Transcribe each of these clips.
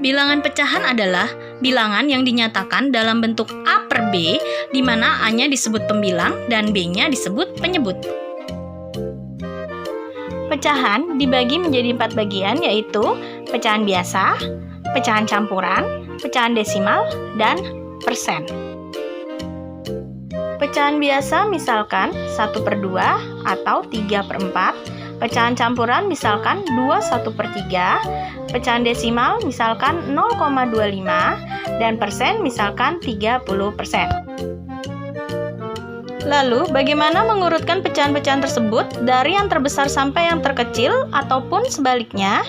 Bilangan pecahan adalah bilangan yang dinyatakan dalam bentuk A per B, di mana A-nya disebut pembilang dan B-nya disebut penyebut. Pecahan dibagi menjadi 4 bagian, yaitu pecahan biasa, pecahan campuran, pecahan desimal, dan persen. Pecahan biasa misalkan 1/2 atau 3/4, pecahan campuran misalkan 2/1/3, pecahan desimal misalkan 0,25, dan persen misalkan 30%. Lalu, bagaimana mengurutkan pecahan-pecahan tersebut dari yang terbesar sampai yang terkecil ataupun sebaliknya?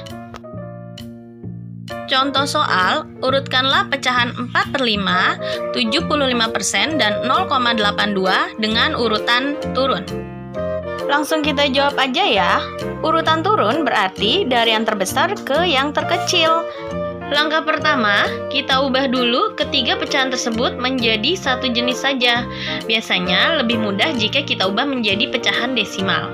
Contoh soal, urutkanlah pecahan 4/5, 75%, dan 0,82 dengan urutan turun. Langsung kita jawab aja ya. Urutan turun berarti dari yang terbesar ke yang terkecil. Langkah pertama, kita ubah dulu ketiga pecahan tersebut menjadi satu jenis saja. Biasanya lebih mudah jika kita ubah menjadi pecahan desimal.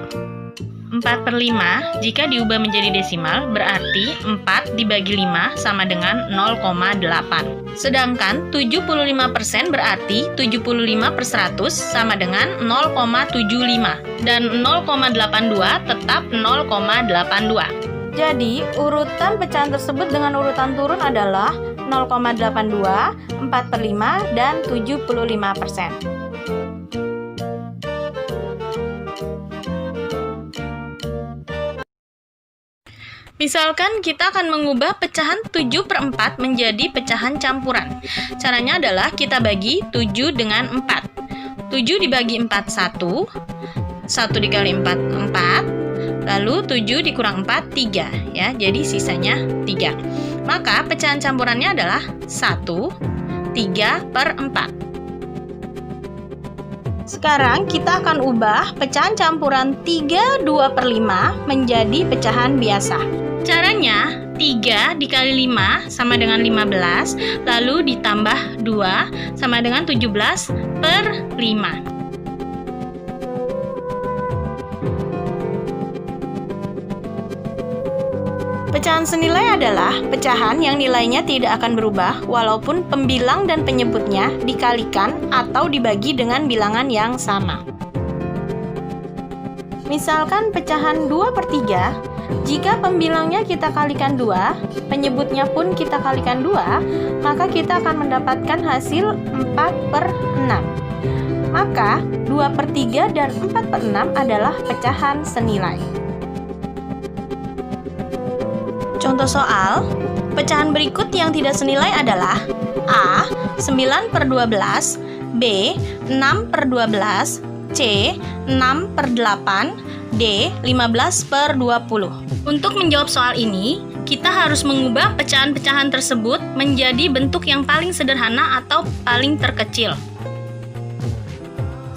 4/5 jika diubah menjadi desimal berarti 4 dibagi 5 sama dengan 0,8. Sedangkan 75% berarti 75/100 sama dengan 0,75. Dan 0,82 tetap 0,82. Jadi, urutan pecahan tersebut dengan urutan turun adalah 0,82, 4/5, dan 75%. Misalkan kita akan mengubah pecahan 7/4 menjadi pecahan campuran. Caranya adalah kita bagi 7 dengan 4. 7 dibagi 4, 1. 1 dikali 4, 4. Lalu 7 dikurang 4, 3. Ya, jadi sisanya 3. Maka pecahan campurannya adalah 1, 3/4. Sekarang kita akan ubah pecahan campuran 3, 2/5 menjadi pecahan biasa. Caranya, 3 dikali 5 sama dengan 15, lalu ditambah 2 sama dengan 17/5. Pecahan senilai adalah pecahan yang nilainya tidak akan berubah walaupun pembilang dan penyebutnya dikalikan atau dibagi dengan bilangan yang sama. Misalkan pecahan 2/3, jika pembilangnya kita kalikan 2, penyebutnya pun kita kalikan 2, maka kita akan mendapatkan hasil 4/6. Maka 2/3 dan 4/6 adalah pecahan senilai. Contoh soal, pecahan berikut yang tidak senilai adalah A. 9/12, B. 6/12, C. 6/8, D. 15/20. Untuk menjawab soal ini, kita harus mengubah pecahan-pecahan tersebut menjadi bentuk yang paling sederhana atau paling terkecil.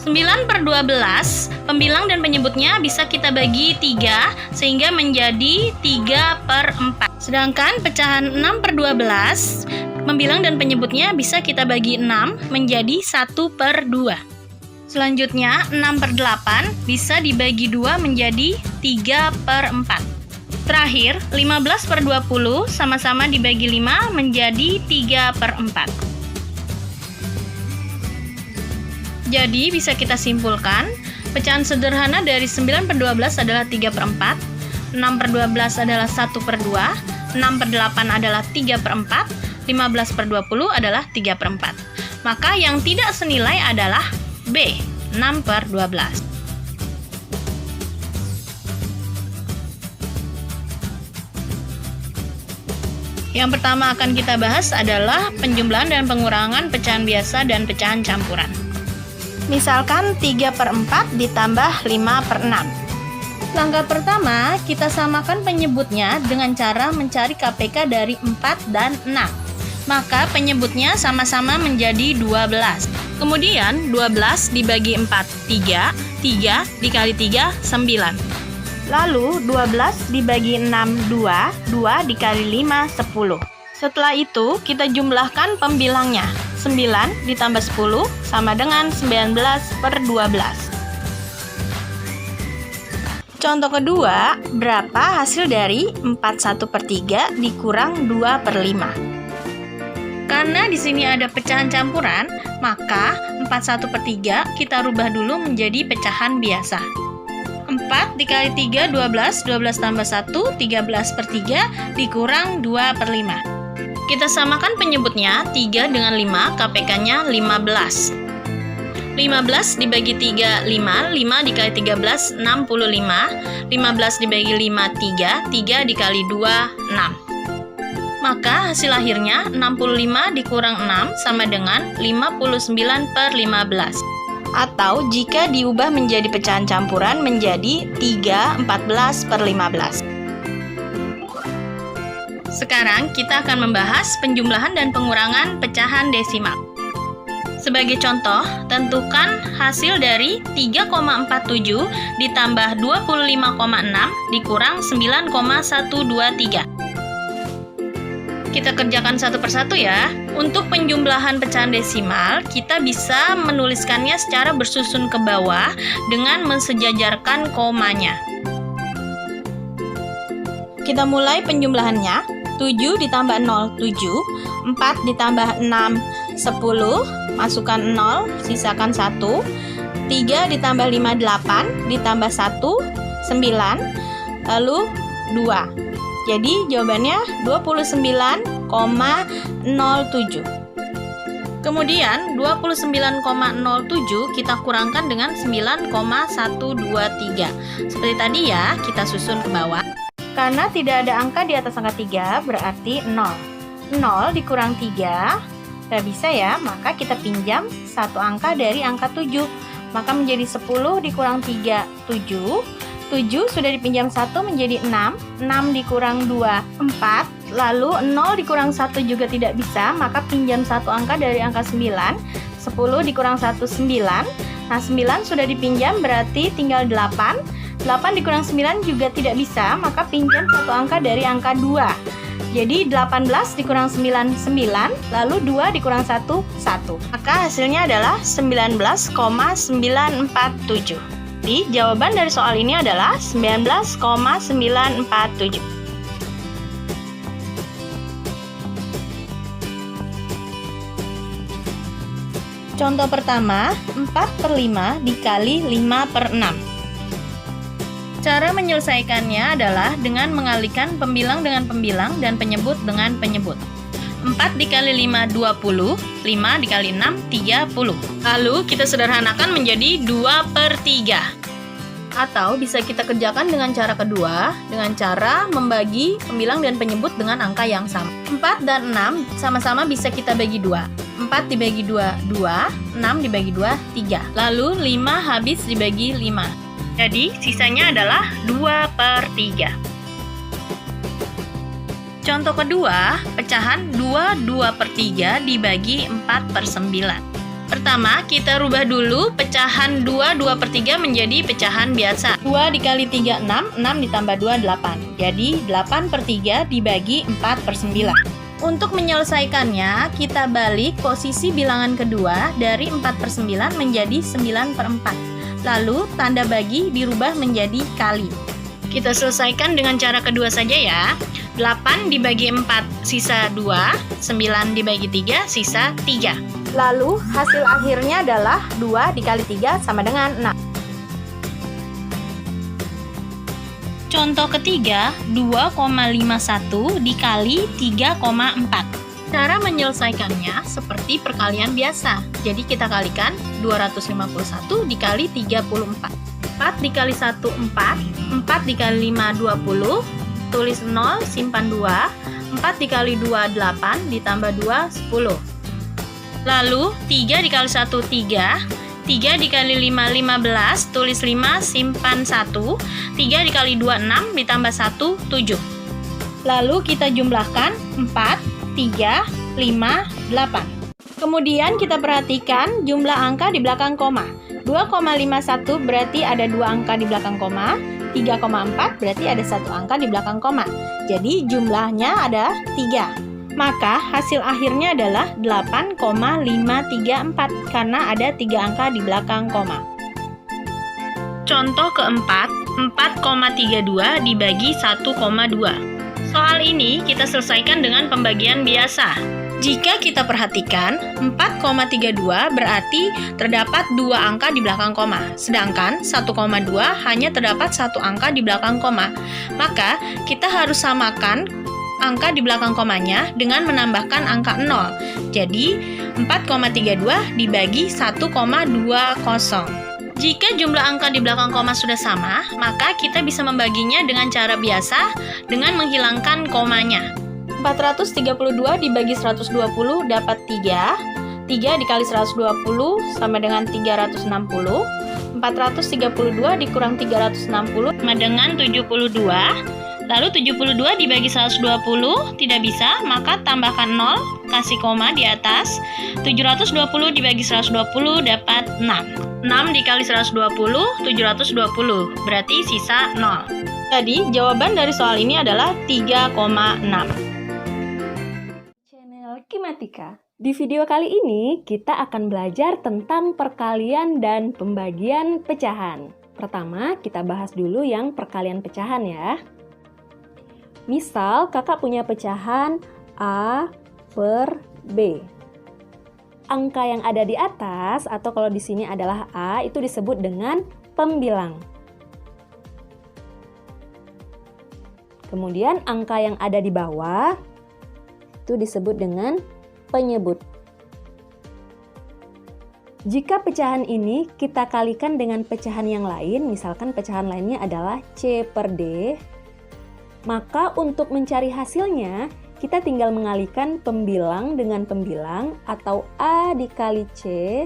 9/12, pembilang dan penyebutnya bisa kita bagi 3 sehingga menjadi 3/4. Sedangkan pecahan 6/12, pembilang dan penyebutnya bisa kita bagi 6 menjadi 1/2. Selanjutnya 6/8 bisa dibagi 2 menjadi 3/4. Terakhir 15/20 sama-sama dibagi 5 menjadi 3/4. Jadi, bisa kita simpulkan, pecahan sederhana dari 9/12 adalah 3/4, 6/12 adalah 1/2, 6/8 adalah 3/4, 15/20 adalah 3/4. Maka yang tidak senilai adalah B, 6/12. Yang pertama akan kita bahas adalah penjumlahan dan pengurangan pecahan biasa dan pecahan campuran. Misalkan 3/4 ditambah 5/6. Langkah pertama, kita samakan penyebutnya dengan cara mencari KPK dari 4 dan 6. Maka penyebutnya sama-sama menjadi 12. Kemudian 12 dibagi 4, 3. 3 dikali 3, 9. Lalu 12 dibagi 6, 2. 2 dikali 5, 10. Setelah itu, kita jumlahkan pembilangnya. 9 ditambah 10 sama dengan 19/12. Contoh kedua, berapa hasil dari 41/3 dikurang 2/5? Karena di sini ada pecahan campuran, maka 41/3 kita rubah dulu menjadi pecahan biasa. 4 dikali 3, 12, 12 tambah 1, 13/3 dikurang 2/5. Kita samakan penyebutnya, 3 dengan 5, KPK-nya 15. 15 dibagi 3, 5, 5 dikali 13, 65, 15 dibagi 5, 3, 3 dikali 2, 6. Maka hasil akhirnya 65 dikurang 6 sama dengan 59/15. Atau jika diubah menjadi pecahan campuran menjadi 3 14/15. Sekarang kita akan membahas penjumlahan dan pengurangan pecahan desimal. Sebagai contoh, tentukan hasil dari 3,47 ditambah 25,6 dikurang 9,123. Kita kerjakan satu persatu ya. Untuk penjumlahan pecahan desimal, kita bisa menuliskannya secara bersusun ke bawah dengan mensejajarkan komanya. Kita mulai penjumlahannya. 7 ditambah 0, 7. 4 ditambah 6, 10. Masukkan 0, sisakan 1. 3 ditambah 5, 8. Ditambah 1, 9. Lalu 2. Jadi jawabannya 29,07. Kemudian 29,07 kita kurangkan dengan 9,123. Seperti tadi ya, kita susun ke bawah. Karena tidak ada angka di atas angka 3, berarti 0. 0 dikurang 3, tidak bisa ya, maka kita pinjam satu angka dari angka 7. Maka menjadi 10 dikurang 3, 7. 7 sudah dipinjam 1 menjadi 6. 6 dikurang 2, 4. Lalu 0 dikurang 1 juga tidak bisa, maka pinjam satu angka dari angka 9. 10 dikurang 1, 9. Nah, 9 sudah dipinjam, berarti tinggal 8. 8 dikurang 9 juga tidak bisa, maka pinjam satu angka dari angka 2. Jadi 18 dikurang 9, 9. Lalu 2 dikurang 1, 1. Maka hasilnya adalah 19,947. Jadi jawaban dari soal ini adalah 19,947. Contoh pertama, 4/5 dikali 5/6. Cara menyelesaikannya adalah dengan mengalihkan pembilang dengan pembilang dan penyebut dengan penyebut. 4 dikali 5, 20. 5 dikali 6, 30. Lalu kita sederhanakan menjadi 2/3. Atau bisa kita kerjakan dengan cara kedua, dengan cara membagi pembilang dan penyebut dengan angka yang sama. 4 dan 6 sama-sama bisa kita bagi 2. 4 dibagi 2, 2. 6 dibagi 2, 3. Lalu 5 habis dibagi 5. Jadi sisanya adalah 2/3. Contoh kedua, pecahan 2/3 dibagi 4/9. Pertama, kita rubah dulu pecahan 2/3 menjadi pecahan biasa. 2 dikali 3, 6. 6 ditambah 2, 8. Jadi 8/3 dibagi 4/9. Untuk menyelesaikannya, kita balik posisi bilangan kedua dari 4/9 menjadi 9/4. Lalu tanda bagi dirubah menjadi kali. Kita selesaikan dengan cara kedua saja ya. 8 dibagi 4 sisa 2, 9 dibagi 3 sisa 3. Lalu hasil akhirnya adalah 2 dikali 3 sama dengan 6. Contoh ketiga, 2,51 dikali 3,4. Cara menyelesaikannya seperti perkalian biasa. Jadi kita kalikan 251 dikali 34. 4 dikali 1, 4. 4 dikali 5, 20. Tulis 0, simpan 2. 4 dikali 2, 8. Ditambah 2, 10. Lalu 3 dikali 1, 3. 3 dikali 5, 15. Tulis 5, simpan 1. 3 dikali 2, 6. Ditambah 1, 7. Lalu kita jumlahkan 4, 3, 5, 8. Kemudian kita perhatikan jumlah angka di belakang koma. 2,51 berarti ada 2 angka di belakang koma. 3,4 berarti ada 1 angka di belakang koma. Jadi jumlahnya ada 3. Maka hasil akhirnya adalah 8,534 karena ada 3 angka di belakang koma. Contoh keempat, 4,32 dibagi 1,2. Soal ini kita selesaikan dengan pembagian biasa. Jika kita perhatikan, 4,32 berarti terdapat dua angka di belakang koma, sedangkan 1,2 hanya terdapat satu angka di belakang koma. Maka, kita harus samakan angka di belakang komanya dengan menambahkan angka 0. Jadi, 4,32 dibagi 1,20. Jika jumlah angka di belakang koma sudah sama, maka kita bisa membaginya dengan cara biasa dengan menghilangkan komanya. 432 dibagi 120 dapat 3. 3 dikali 120 sama dengan 360. 432 dikurang 360 sama dengan 72. Lalu 72 dibagi 120 tidak bisa, maka tambahkan 0, kasih koma di atas. 720 dibagi 120 dapat 6. 6 dikali 120, 720, berarti sisa 0. Jadi, jawaban dari soal ini adalah 3,6. Channel Kimatika. Di video kali ini, kita akan belajar tentang perkalian dan pembagian pecahan. Pertama, kita bahas dulu yang perkalian pecahan ya. Misal, kakak punya pecahan A per B. Angka yang ada di atas, atau kalau di sini adalah A, itu disebut dengan pembilang. Kemudian, angka yang ada di bawah, itu disebut dengan penyebut. Jika pecahan ini kita kalikan dengan pecahan yang lain, misalkan pecahan lainnya adalah C per D, maka untuk mencari hasilnya, kita tinggal mengalihkan pembilang dengan pembilang atau A dikali C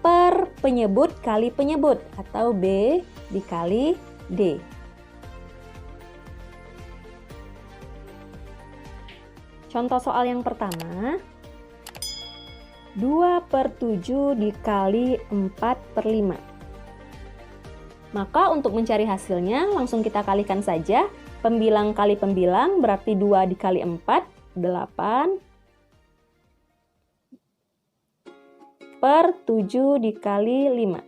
per penyebut kali penyebut atau B dikali D. Contoh soal yang pertama, 2 per 7 dikali 4 per 5. Maka untuk mencari hasilnya, langsung kita kalikan saja. Pembilang kali pembilang berarti 2 dikali 4, 8. Per 7 dikali 5.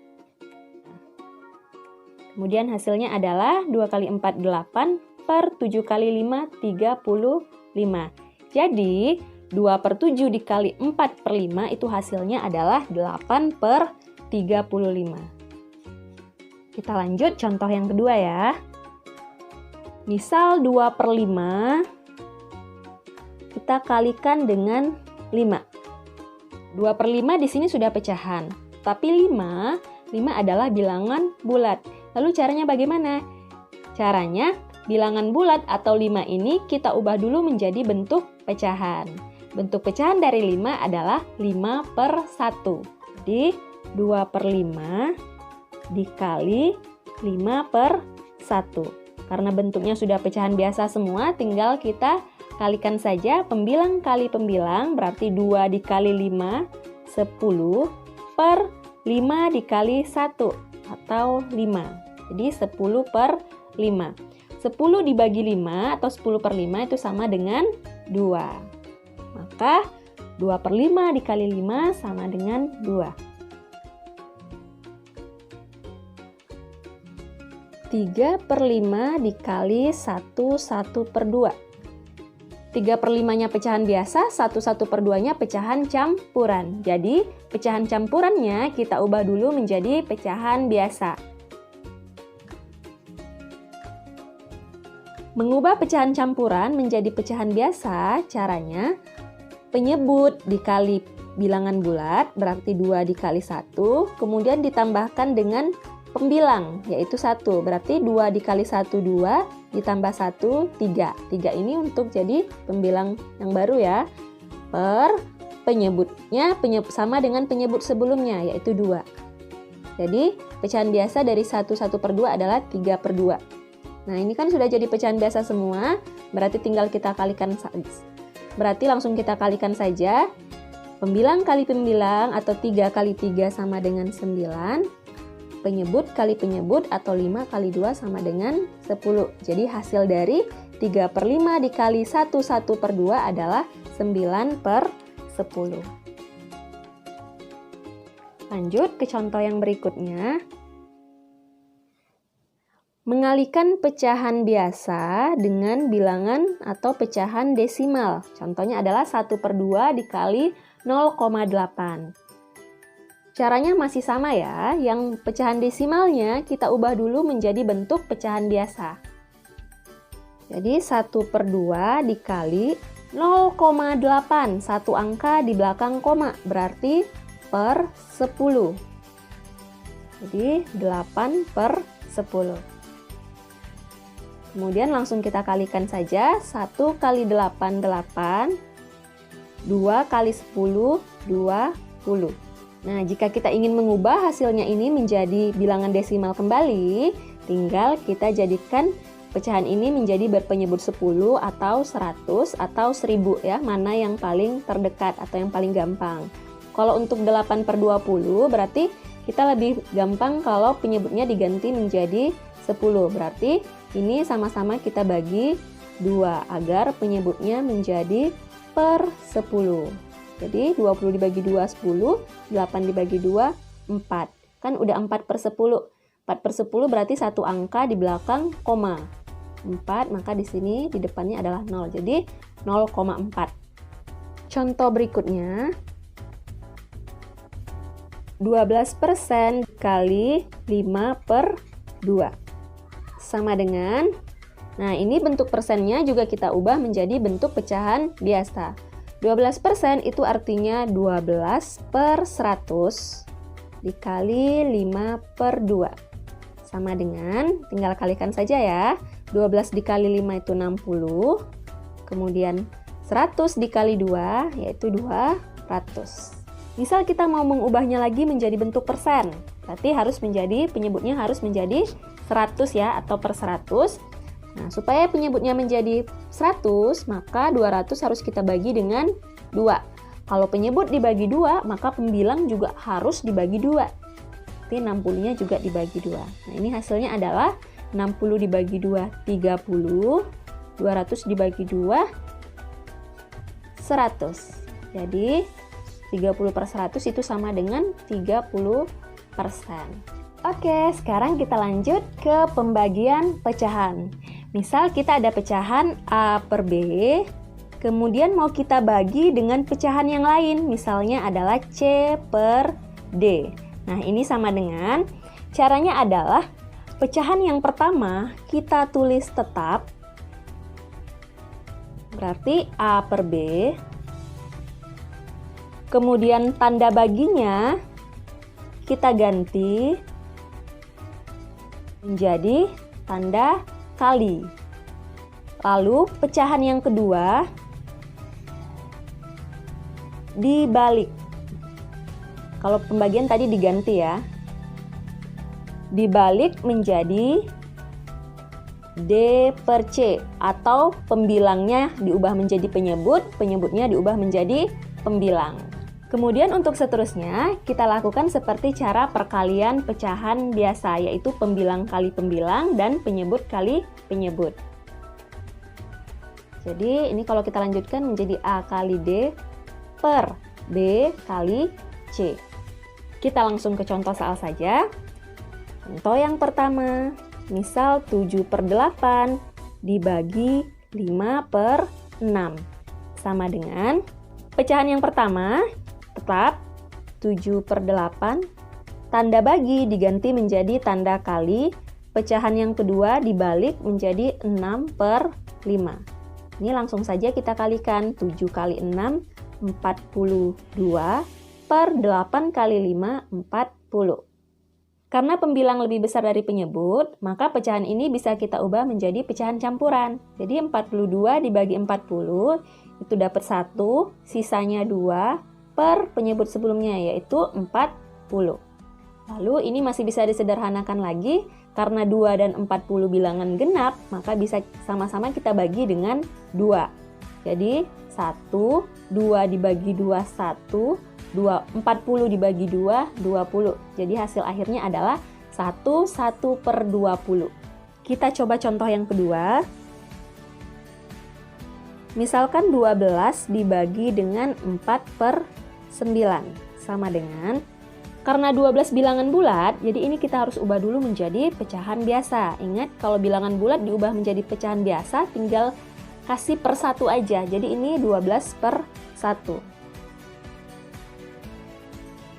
Kemudian hasilnya adalah 2 kali 4, 8. Per 7 kali 5, 35. Jadi, 2 per 7 dikali 4 per 5 itu hasilnya adalah 8 per 35. Kita lanjut contoh yang kedua ya. Misal 2 per 5, kita kalikan dengan 5. 2 per 5 di sini sudah pecahan. Tapi 5 adalah bilangan bulat. Lalu caranya bagaimana? Caranya, bilangan bulat atau 5 ini kita ubah dulu menjadi bentuk pecahan. Bentuk pecahan dari 5 adalah 5 per 1. Jadi, 2 per 5 dikali 5 per 1. Karena bentuknya sudah pecahan biasa semua, tinggal kita kalikan saja pembilang kali pembilang, berarti 2 dikali 5, 10 per 5 dikali 1 atau 5. Jadi 10 per 5. 10 dibagi 5 atau 10 per 5 itu sama dengan 2. Maka 2 per 5 dikali 5 sama dengan 2. 3 per 5 dikali 1 per 2. 3 per 5-nya pecahan biasa, 1 per 2-nya pecahan campuran. Jadi, pecahan campurannya kita ubah dulu menjadi pecahan biasa. Mengubah pecahan campuran menjadi pecahan biasa, caranya penyebut dikali bilangan bulat, berarti 2 dikali 1, kemudian ditambahkan dengan pembilang, yaitu 1. Berarti 2 dikali 1, 2, ditambah 1, 3. 3 ini untuk jadi pembilang yang baru ya. Per penyebutnya sama dengan penyebut sebelumnya, yaitu 2. Jadi, pecahan biasa dari 1 per 2 adalah 3 per 2. Nah, ini kan sudah jadi pecahan biasa semua, berarti tinggal kita kalikan saja. Berarti langsung kita kalikan saja. Pembilang kali pembilang atau 3 kali 3 sama dengan 9. Penyebut kali penyebut atau 5 kali 2 sama dengan 10. Jadi hasil dari 3 per 5 dikali 1 per 2 adalah 9 per 10. Lanjut ke contoh yang berikutnya. Mengalikan pecahan biasa dengan bilangan atau pecahan desimal. Contohnya adalah 1/2 dikali 0,8. Caranya masih sama ya, yang pecahan desimalnya kita ubah dulu menjadi bentuk pecahan biasa. Jadi 1/2 dikali 0,8, satu angka di belakang koma, berarti per 10. Jadi 8/10. Kemudian langsung kita kalikan saja, 1 kali 8, 8, 2 kali 10, 20. Nah, jika kita ingin mengubah hasilnya ini menjadi bilangan desimal kembali, tinggal kita jadikan pecahan ini menjadi berpenyebut 10 atau 100 atau 1000 ya, mana yang paling terdekat atau yang paling gampang. Kalau untuk 8/20 berarti kita lebih gampang kalau penyebutnya diganti menjadi 10. Berarti ini sama-sama kita bagi 2 agar penyebutnya menjadi per 10. Jadi 20 dibagi 2, 10, 8 dibagi 2, 4. Kan udah 4/10. 4/10 berarti satu angka di belakang koma. 4, maka di sini di depannya adalah 0. Jadi 0,4. Contoh berikutnya, 12% kali 5/2 sama dengan, nah ini bentuk persennya juga kita ubah menjadi bentuk pecahan biasa. 12% itu artinya 12/100 dikali 5/2 sama dengan, tinggal kalikan saja ya, 12 dikali 5 itu 60, kemudian 100 dikali 2 yaitu 200. Misal kita mau mengubahnya lagi menjadi bentuk persen, berarti penyebutnya harus menjadi 100 ya, atau per 100. Nah, supaya penyebutnya menjadi 100, maka 200 harus kita bagi dengan 2. Kalau penyebut dibagi 2, maka pembilang juga harus dibagi 2. Berarti 60-nya juga dibagi 2. Nah, ini hasilnya adalah 60 dibagi 2, 30. 200 dibagi 2, 100. Jadi, 30/100 itu sama dengan 30%. Oke, sekarang kita lanjut ke pembagian pecahan. Misal kita ada pecahan A/B, kemudian mau kita bagi dengan pecahan yang lain, misalnya adalah C/D. Nah, ini sama dengan, caranya adalah pecahan yang pertama kita tulis tetap, berarti A/B. Kemudian tanda baginya kita ganti menjadi tanda kali. Lalu pecahan yang kedua dibalik. Kalau pembagian tadi diganti ya. Dibalik menjadi D/C atau pembilangnya diubah menjadi penyebut, penyebutnya diubah menjadi pembilang. Kemudian untuk seterusnya kita lakukan seperti cara perkalian pecahan biasa, yaitu pembilang kali pembilang dan penyebut kali penyebut. Jadi ini kalau kita lanjutkan menjadi A kali D per B kali C. Kita langsung ke contoh soal saja. Contoh yang pertama, misal 7/8 dibagi 5/6 sama dengan, pecahan yang pertama tetap 7/8, tanda bagi diganti menjadi tanda kali, pecahan yang kedua dibalik menjadi 6/5. Ini langsung saja kita kalikan, 7 kali 6, 42, per 8 kali 5, 40. Karena pembilang lebih besar dari penyebut, maka pecahan ini bisa kita ubah menjadi pecahan campuran. Jadi 42 dibagi 40, itu dapat 1, sisanya 2, per penyebut sebelumnya yaitu 40. Lalu ini masih bisa disederhanakan lagi, karena 2 dan 40 bilangan genap, maka bisa sama-sama kita bagi dengan 2. Jadi 1, 2 dibagi 2, 1, 40 dibagi 2, 20. Jadi hasil akhirnya adalah 1/20. Kita coba contoh yang kedua. Misalkan 12 dibagi dengan 4/9 sama dengan Karena 12 bilangan bulat, jadi ini kita harus ubah dulu menjadi pecahan biasa. Ingat, kalau bilangan bulat diubah menjadi pecahan biasa, tinggal kasih per 1 aja. Jadi ini 12 per 1.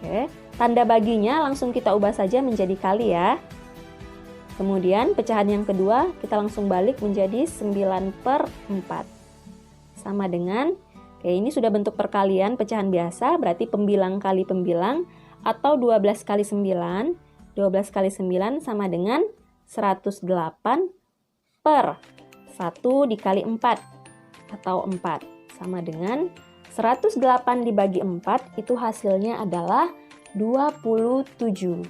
Oke, tanda baginya langsung kita ubah saja menjadi kali ya. Kemudian pecahan yang kedua kita langsung balik menjadi 9 per 4. Sama dengan, oke, ini sudah bentuk perkalian pecahan biasa, berarti pembilang kali pembilang, atau 12 kali 9. 12 kali 9 sama dengan 108 per 1 dikali 4, atau 4. Sama dengan 108 dibagi 4, itu hasilnya adalah 27.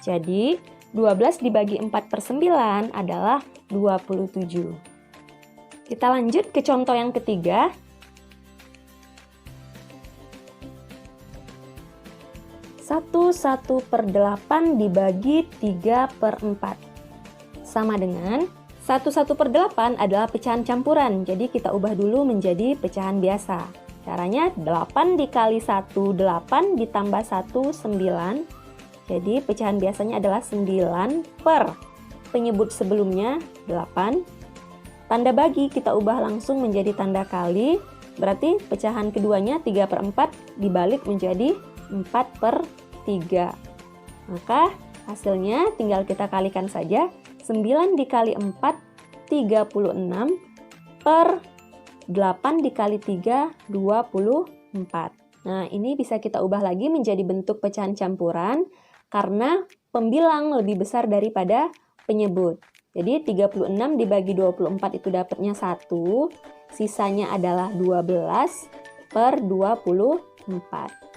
Jadi, 12 dibagi 4 per 9 adalah 27. Kita lanjut ke contoh yang ketiga. 1 per 8 dibagi 3 per 4. Sama dengan 1 per 8 adalah pecahan campuran, jadi kita ubah dulu menjadi pecahan biasa. Caranya 8 dikali 1, 8 ditambah 1, 9. Jadi pecahan biasanya adalah 9 per penyebut sebelumnya 8. Tanda bagi kita ubah langsung menjadi tanda kali, berarti pecahan keduanya 3 per 4 dibalik menjadi 4 per 3. Maka hasilnya tinggal kita kalikan saja. 9 dikali 4, 36 per 8 dikali 3, 24. Nah, ini bisa kita ubah lagi menjadi bentuk pecahan campuran karena pembilang lebih besar daripada penyebut. Jadi 36 dibagi 24 itu dapatnya 1, sisanya adalah 12 per 24.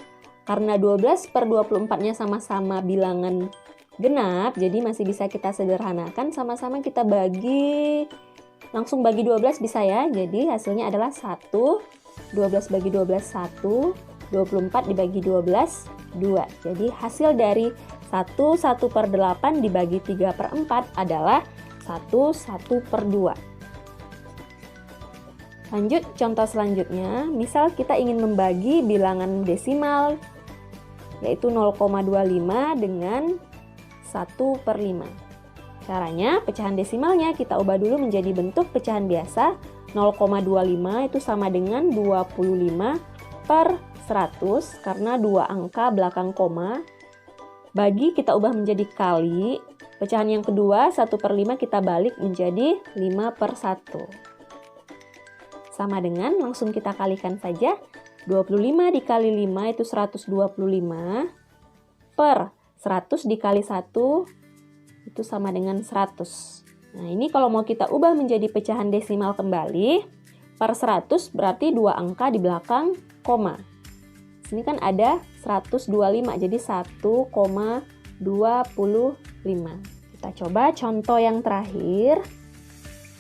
Karena 12 per 24-nya sama-sama bilangan genap, jadi masih bisa kita sederhanakan, sama-sama kita bagi, langsung bagi 12 bisa ya. Jadi hasilnya adalah 1, 12 bagi 12, 1, 24 dibagi 12, 2. Jadi hasil dari 1 per 8 dibagi 3 per 4 adalah 1 per 2. Lanjut contoh selanjutnya, misal kita ingin membagi bilangan desimal, yaitu 0,25 dengan 1 per 5. Caranya, pecahan desimalnya kita ubah dulu menjadi bentuk pecahan biasa. 0,25 itu sama dengan 25 per 100, karena 2 angka belakang koma. Bagi kita ubah menjadi kali. Pecahan yang kedua, 1 per 5 kita balik menjadi 5 per 1. Sama dengan, langsung kita kalikan saja. 25 dikali 5 itu 125 per 100 dikali 1 itu sama dengan 100. Nah, ini kalau mau kita ubah menjadi pecahan desimal kembali, per 100 berarti 2 angka di belakang koma. Sini kan ada 125, jadi 1,25. Kita coba contoh yang terakhir.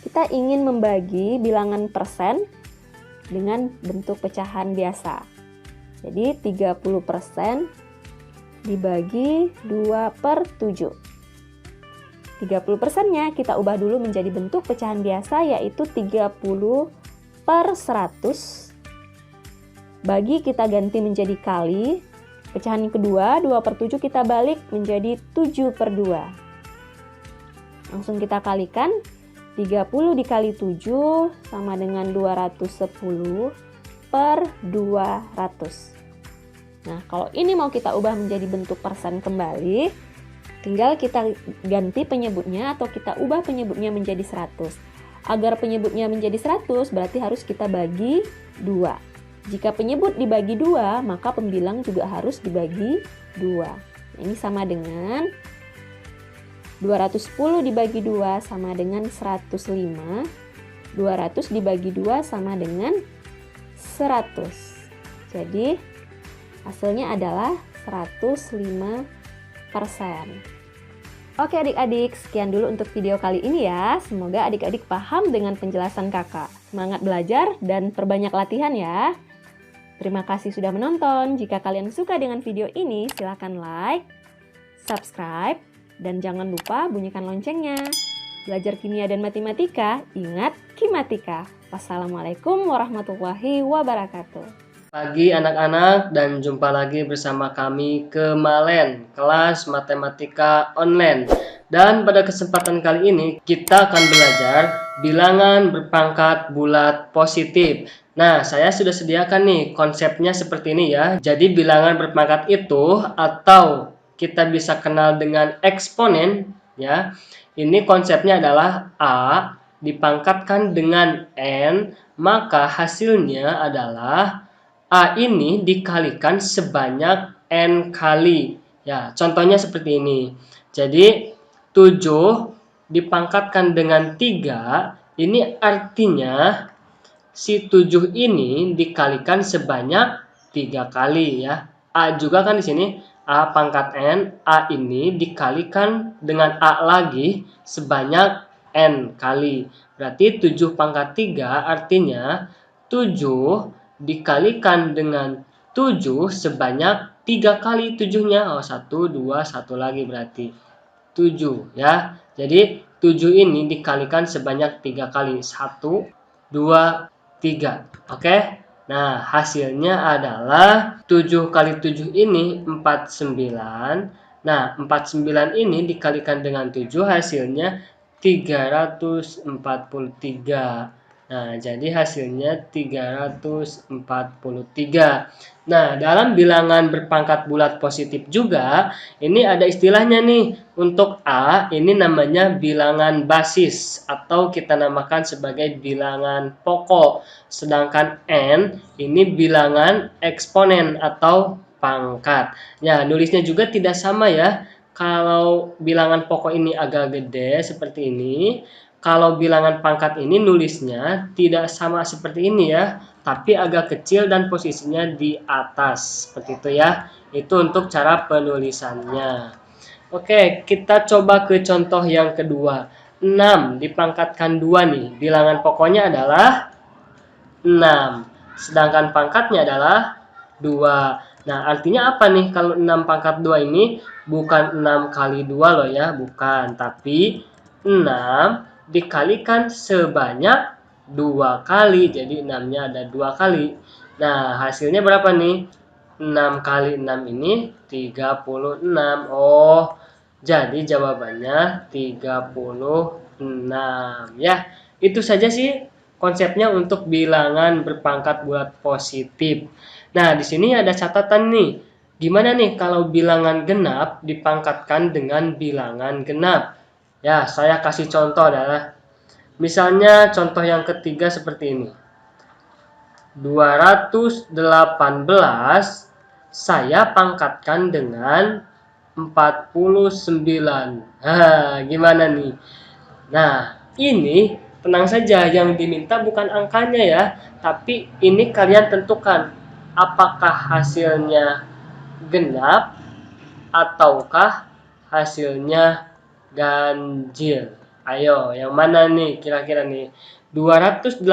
Kita ingin membagi bilangan persen dengan bentuk pecahan biasa. Jadi 30% dibagi 2 per 7. 30%-nya kita ubah dulu menjadi bentuk pecahan biasa, yaitu 30 per 100. Bagi kita ganti menjadi kali. Pecahan yang kedua, 2 per 7 kita balik menjadi 7 per 2. Langsung kita kalikan. 30 dikali 7 sama dengan 210 per 200. Nah, kalau ini mau kita ubah menjadi bentuk persen kembali, tinggal kita ganti penyebutnya atau kita ubah penyebutnya menjadi 100. Agar penyebutnya menjadi 100, berarti harus kita bagi 2. Jika penyebut dibagi 2, maka pembilang juga harus dibagi 2. Nah, ini sama dengan 210 dibagi 2 sama dengan 105. 200 dibagi 2 sama dengan 100. Jadi hasilnya adalah 105%. Oke adik-adik, sekian dulu untuk video kali ini ya. Semoga adik-adik paham dengan penjelasan kakak. Semangat belajar dan perbanyak latihan ya. Terima kasih sudah menonton. Jika kalian suka dengan video ini, silahkan like, subscribe, dan jangan lupa bunyikan loncengnya. Belajar kimia dan matematika, ingat Kimatika. Wassalamualaikum warahmatullahi wabarakatuh. Pagi anak-anak, dan jumpa lagi bersama kami Kemalen, kelas matematika online. Dan pada kesempatan kali ini kita akan belajar bilangan berpangkat bulat positif. Nah, saya sudah sediakan nih konsepnya seperti ini ya. Jadi bilangan berpangkat itu atau kita bisa kenal dengan eksponen ya. Ini konsepnya adalah A dipangkatkan dengan N, maka hasilnya adalah A ini dikalikan sebanyak N kali. Ya, contohnya seperti ini. Jadi, 7 dipangkatkan dengan 3, ini artinya si 7 ini dikalikan sebanyak 3 kali ya. A juga kan di sini A pangkat N, A ini dikalikan dengan A lagi sebanyak N kali. Berarti 7 pangkat 3 artinya 7 dikalikan dengan 7 sebanyak 3 kali 7-nya. Oh, 1, 2, 1 lagi berarti 7 ya. Jadi 7 ini dikalikan sebanyak 3 kali. 1, 2, 3. Oke. Nah, hasilnya adalah 7 kali 7 ini 49. Nah, 49 ini dikalikan dengan 7 hasilnya 343. Nah, jadi hasilnya 343. Nah, dalam bilangan berpangkat bulat positif juga, ini ada istilahnya nih. Untuk A, ini namanya bilangan basis atau kita namakan sebagai bilangan pokok. Sedangkan N, ini bilangan eksponen atau pangkat. Ya, nulisnya juga tidak sama ya. Kalau bilangan pokok ini agak gede seperti ini, kalau bilangan pangkat ini nulisnya tidak sama seperti ini ya, tapi agak kecil dan posisinya di atas. Seperti itu ya. Itu untuk cara penulisannya. Oke, kita coba ke contoh yang kedua. 6 dipangkatkan 2 nih. Bilangan pokoknya adalah 6. Sedangkan pangkatnya adalah 2. Nah, artinya apa nih kalau 6 pangkat 2 ini? Bukan 6 kali 2 loh ya, bukan. Tapi 6 dikalikan sebanyak 2 kali. Jadi 6-nya ada 2 kali. Nah, hasilnya berapa nih? 6 kali 6 ini 36. Oh, jadi jawabannya 36 ya. Itu saja sih konsepnya untuk bilangan berpangkat bulat positif. Nah, di sini ada catatan nih. Gimana nih kalau bilangan genap dipangkatkan dengan bilangan genap? Ya, saya kasih contoh adalah misalnya contoh yang ketiga seperti ini. 218 saya pangkatkan dengan 49. Gimana nih? Nah, ini tenang saja, yang diminta bukan angkanya ya, tapi ini kalian tentukan apakah hasilnya genap ataukah hasilnya ganjil. Ayo, yang mana nih kira-kira nih? 218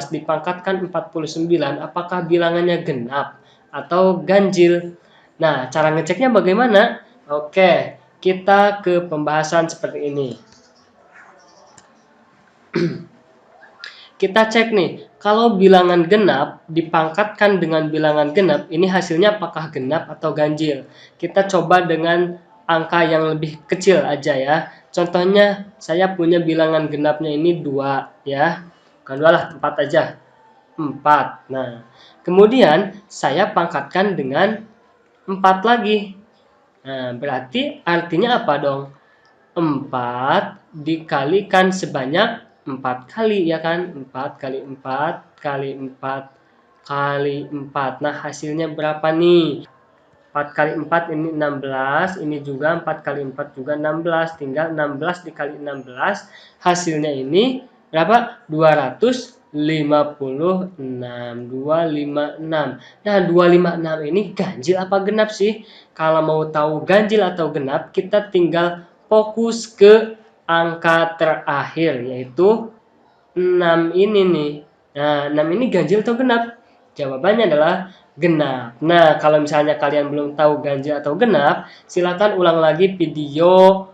dipangkatkan 49, apakah bilangannya genap atau ganjil? Nah, cara ngeceknya bagaimana? Oke, kita ke pembahasan seperti ini. Kita cek nih, kalau bilangan genap dipangkatkan dengan bilangan genap, ini hasilnya apakah genap atau ganjil? Kita coba dengan angka yang lebih kecil aja ya. Contohnya, saya punya bilangan genapnya ini 2 ya. Bukan 2 lah, 4 aja. 4. Nah, kemudian saya pangkatkan dengan 4 lagi. Nah, berarti artinya apa dong? 4 dikalikan sebanyak 4 kali ya kan? 4 kali 4 kali 4 kali 4. Nah, hasilnya berapa nih? 4 kali 4 ini 16, ini juga 4 kali 4 juga 16, tinggal 16 dikali 16, hasilnya ini berapa? 256. 256. Nah, 256 ini ganjil apa genap sih? Kalau mau tahu ganjil atau genap, kita tinggal fokus ke angka terakhir, yaitu 6 ini nih. Nah, 6 ini ganjil atau genap? Jawabannya adalah genap. Nah, kalau misalnya kalian belum tahu ganjil atau genap, silakan ulang lagi video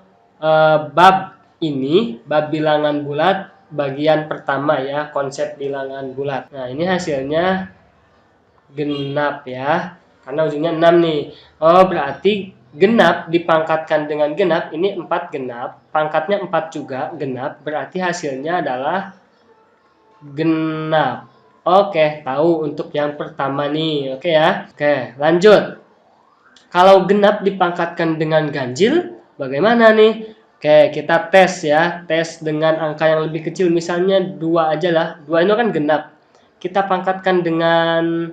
bab ini, bab bilangan bulat bagian pertama ya, konsep bilangan bulat. Nah, ini hasilnya genap ya. Karena ujungnya 6 nih. Oh, berarti genap dipangkatkan dengan genap, ini 4 genap. Pangkatnya 4 juga, genap. Berarti hasilnya adalah genap. Oke, tahu untuk yang pertama nih. Oke ya. Oke, lanjut. Kalau genap dipangkatkan dengan ganjil, bagaimana nih? Oke, kita tes ya. Tes dengan angka yang lebih kecil. Misalnya 2 aja lah. 2 itu kan genap. Kita pangkatkan dengan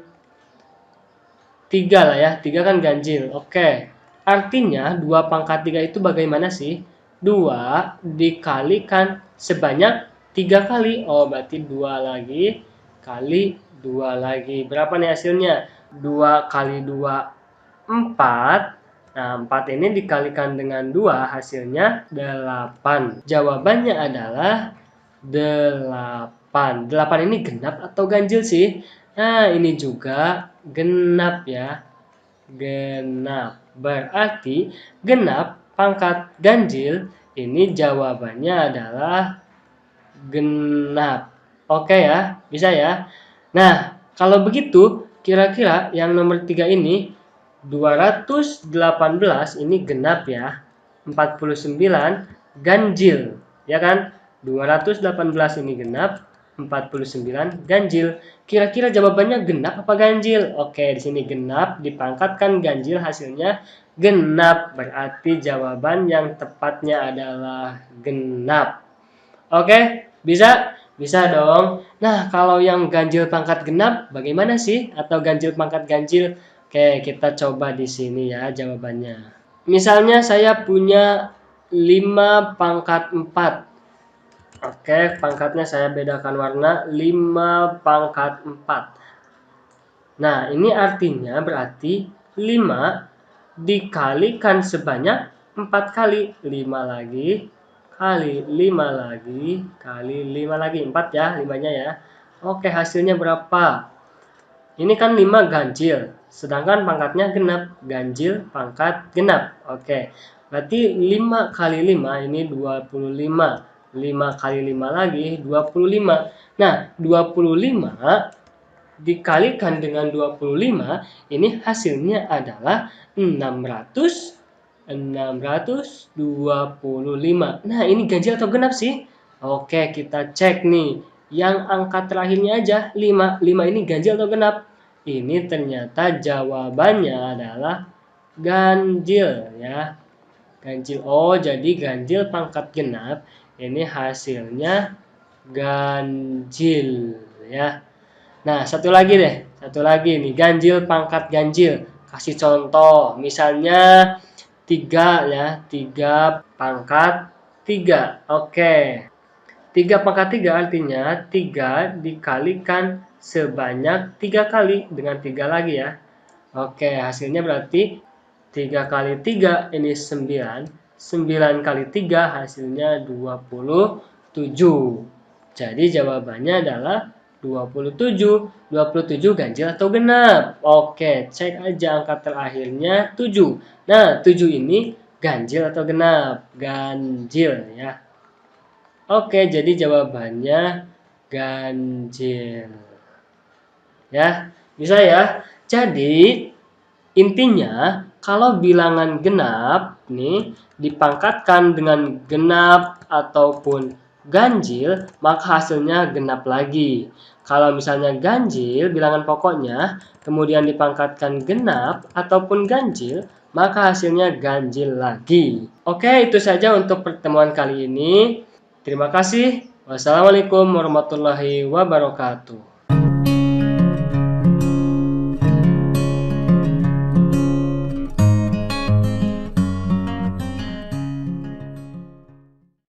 3 lah ya. 3 kan ganjil. Oke. Artinya 2 pangkat 3 itu bagaimana sih? 2 dikalikan sebanyak 3 kali. Oh, berarti 2 lagi kali 2 lagi. Berapa nih hasilnya? 2 kali 2, 4. Nah, 4 ini dikalikan dengan 2, hasilnya 8. Jawabannya adalah 8. 8 ini genap atau ganjil sih? Nah, ini juga genap ya. Genap. Berarti genap pangkat ganjil, ini jawabannya adalah genap. Oke ya, bisa ya. Nah, kalau begitu, kira-kira yang nomor 3 ini 218 ini genap ya. 49 ganjil, ya kan? 218 ini genap, 49 ganjil. Kira-kira jawabannya genap apa ganjil? Oke, di sini genap dipangkatkan ganjil, hasilnya genap. Berarti jawaban yang tepatnya adalah genap. Oke, bisa? Bisa dong. Nah, kalau yang ganjil pangkat genap bagaimana sih? Atau ganjil pangkat ganjil? Oke, kita coba di sini ya jawabannya. Misalnya saya punya 5 pangkat 4. Oke, pangkatnya saya bedakan warna, 5 pangkat 4. Nah, ini artinya berarti 5 dikalikan sebanyak 4 kali. 5 lagi, kali 5 lagi, kali 5 lagi. 4 ya, 5-nya ya. Oke, hasilnya berapa? Ini kan 5 ganjil, sedangkan pangkatnya genap. Ganjil pangkat genap. Oke, berarti 5 kali 5 ini 25. 5 kali 5 lagi 25. Nah, 25 dikalikan dengan 25, ini hasilnya adalah 625. Nah, ini ganjil atau genap sih? Oke, kita cek nih. Yang angka terakhirnya aja 5. 5 ini ganjil atau genap? Ini ternyata jawabannya adalah ganjil ya. Ganjil. Oh, jadi ganjil pangkat genap ini hasilnya ganjil ya. Nah, satu lagi deh. Satu lagi nih, ganjil pangkat ganjil. Kasih contoh, misalnya 3 ya, 3 pangkat 3. Oke. 3 pangkat 3 artinya 3 dikalikan sebanyak 3 kali dengan 3 lagi ya. Oke, hasilnya berarti 3 kali 3 ini 9. 9 kali 3 hasilnya 27. Jadi jawabannya adalah 27. 27 ganjil atau genap? Oke, cek aja angka terakhirnya 7. Nah, 7 ini ganjil atau genap? Ganjil ya. Oke, jadi jawabannya ganjil. Ya, bisa ya. Jadi, intinya kalau bilangan genap nih dipangkatkan dengan genap ataupun ganjil, maka hasilnya genap lagi. Kalau misalnya ganjil, bilangan pokoknya, kemudian dipangkatkan genap ataupun ganjil, maka hasilnya ganjil lagi. Oke, itu saja untuk pertemuan kali ini. Terima kasih. Wassalamualaikum warahmatullahi wabarakatuh.